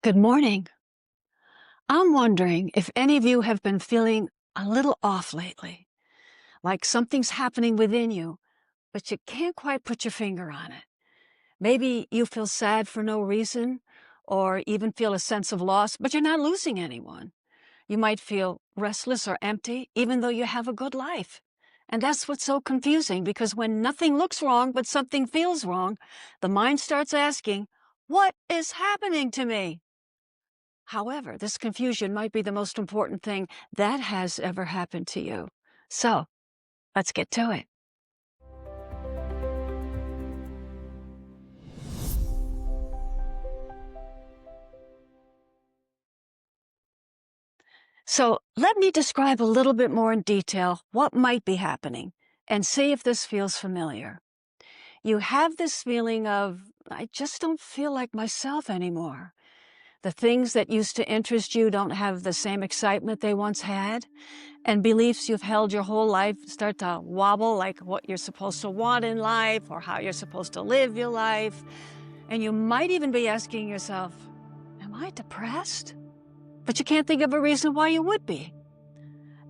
Good morning. I'm wondering if any of you have been feeling a little off lately, like something's happening within you, but you can't quite put your finger on it. Maybe you feel sad for no reason, or even feel a sense of loss, but you're not losing anyone. You might feel restless or empty, even though you have a good life. And that's what's so confusing, because when nothing looks wrong, but something feels wrong, the mind starts asking, what is happening to me? However, this confusion might be the most important thing that has ever happened to you. So, let's get to it. So, let me describe a little bit more in detail what might be happening and see if this feels familiar. You have this feeling of, I just don't feel like myself anymore. The things that used to interest you don't have the same excitement they once had. And beliefs you've held your whole life start to wobble, like what you're supposed to want in life or how you're supposed to live your life. And you might even be asking yourself, am I depressed? But you can't think of a reason why you would be.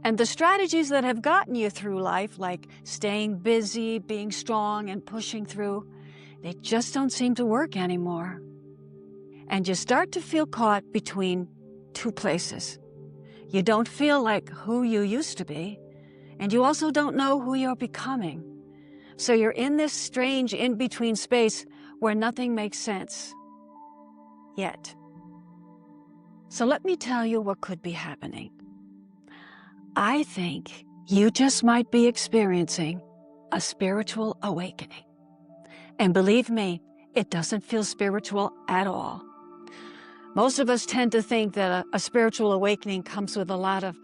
And the strategies that have gotten you through life, like staying busy, being strong, and pushing through, they just don't seem to work anymore. And you start to feel caught between two places. You don't feel like who you used to be, and you also don't know who you're becoming. So you're in this strange in-between space where nothing makes sense. Yet. So let me tell you what could be happening. I think you just might be experiencing a spiritual awakening. And believe me, it doesn't feel spiritual at all. Most of us tend to think that a spiritual awakening comes with a lot of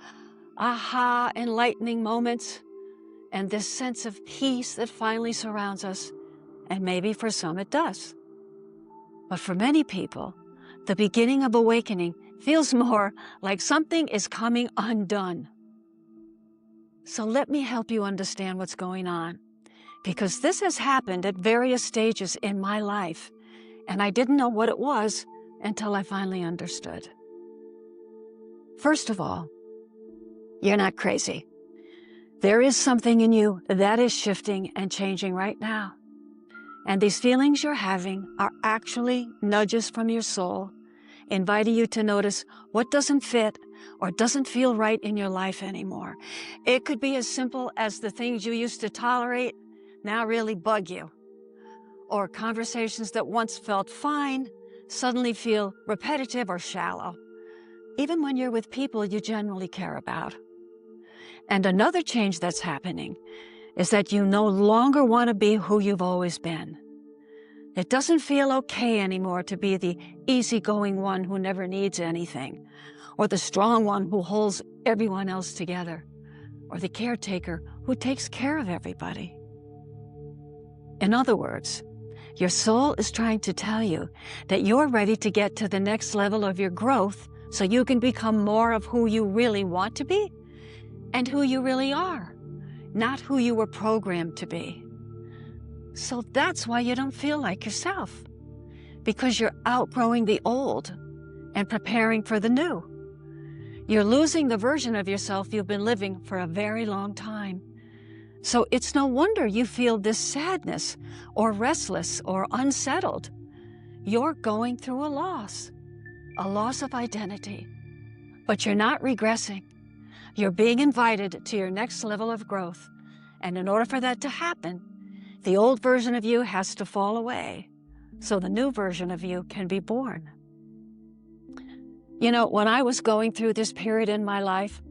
aha, enlightening moments, and this sense of peace that finally surrounds us, and maybe for some it does. But for many people, the beginning of awakening feels more like something is coming undone. So let me help you understand what's going on, because this has happened at various stages in my life, and I didn't know what it was until I finally understood. First of all, you're not crazy. There is something in you that is shifting and changing right now. And these feelings you're having are actually nudges from your soul, inviting you to notice what doesn't fit or doesn't feel right in your life anymore. It could be as simple as the things you used to tolerate now really bug you, or conversations that once felt fine suddenly feel repetitive or shallow, even when you're with people you genuinely care about. And another change that's happening is that you no longer want to be who you've always been. It doesn't feel okay anymore to be the easygoing one who never needs anything, or the strong one who holds everyone else together, or the caretaker who takes care of everybody. In other words, your soul is trying to tell you that you're ready to get to the next level of your growth so you can become more of who you really want to be and who you really are, not who you were programmed to be. So that's why you don't feel like yourself, because you're outgrowing the old and preparing for the new. You're losing the version of yourself you've been living for a very long time. So it's no wonder you feel this sadness or restless or unsettled. You're going through a loss of identity. But you're not regressing. You're being invited to your next level of growth. And in order for that to happen, the old version of you has to fall away so the new version of you can be born. You know, when I was going through this period in my life,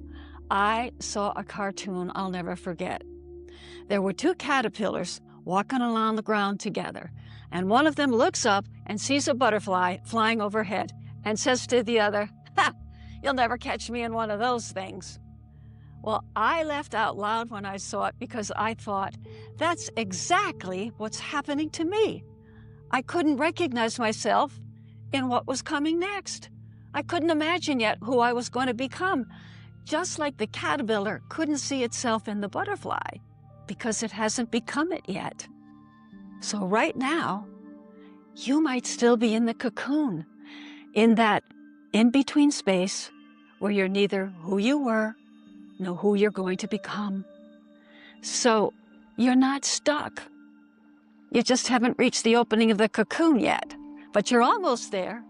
I saw a cartoon I'll never forget. There were two caterpillars walking along the ground together, and one of them looks up and sees a butterfly flying overhead and says to the other, "Ha, you'll never catch me in one of those things." Well, I laughed out loud when I saw it because I thought, that's exactly what's happening to me. I couldn't recognize myself in what was coming next. I couldn't imagine yet who I was going to become, just like the caterpillar couldn't see itself in the butterfly because it hasn't become it yet. So right now, you might still be in the cocoon, in that in-between space where you're neither who you were nor who you're going to become. So you're not stuck. You just haven't reached the opening of the cocoon yet, but you're almost there.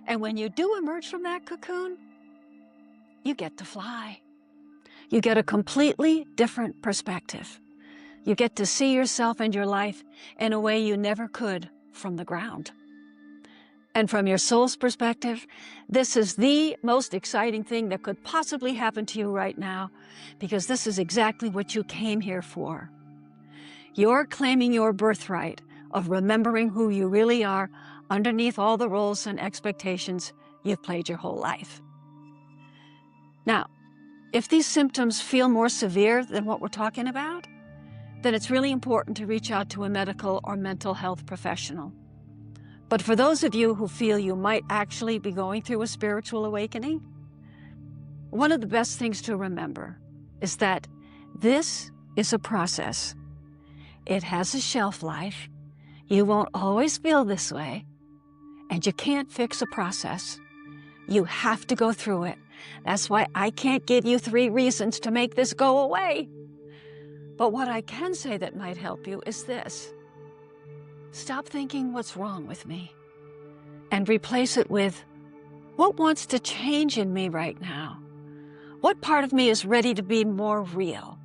And when you do emerge from that cocoon, you get to fly. You get a completely different perspective. You get to see yourself and your life in a way you never could from the ground. And from your soul's perspective, this is the most exciting thing that could possibly happen to you right now, because this is exactly what you came here for. You're claiming your birthright of remembering who you really are underneath all the roles and expectations you've played your whole life. Now, if these symptoms feel more severe than what we're talking about, then it's really important to reach out to a medical or mental health professional. But for those of you who feel you might actually be going through a spiritual awakening, one of the best things to remember is that this is a process. It has a shelf life. You won't always feel this way, and you can't fix a process. You have to go through it. That's why I can't give you 3 reasons to make this go away. But what I can say that might help you is this. Stop thinking what's wrong with me and replace it with what wants to change in me right now? What part of me is ready to be more real?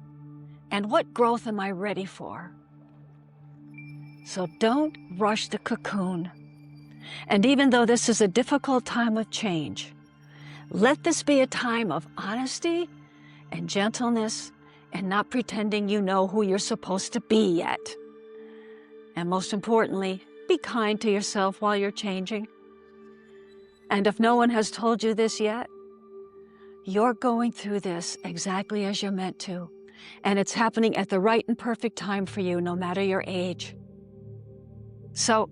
And what growth am I ready for? So don't rush the cocoon. And even though this is a difficult time of change, let this be a time of honesty and gentleness and not pretending you know who you're supposed to be yet. And most importantly, be kind to yourself while you're changing. And if no one has told you this yet, you're going through this exactly as you're meant to. And it's happening at the right and perfect time for you, no matter your age. So,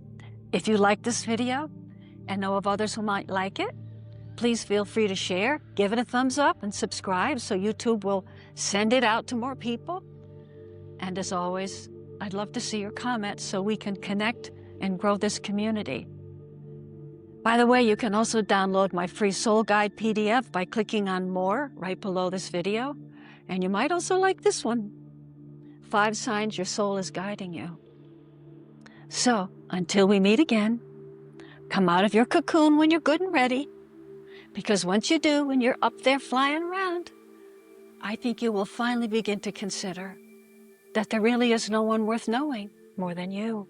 if you like this video and know of others who might like it, please feel free to share, give it a thumbs up, and subscribe so YouTube will send it out to more people. And as always, I'd love to see your comments so we can connect and grow this community. By the way, you can also download my free Soul Guide PDF by clicking on More right below this video. And you might also like this one, 5 Signs Your Soul is Guiding You. So, until we meet again, come out of your cocoon when you're good and ready, because once you do, when you're up there flying around, I think you will finally begin to consider that there really is no one worth knowing more than you.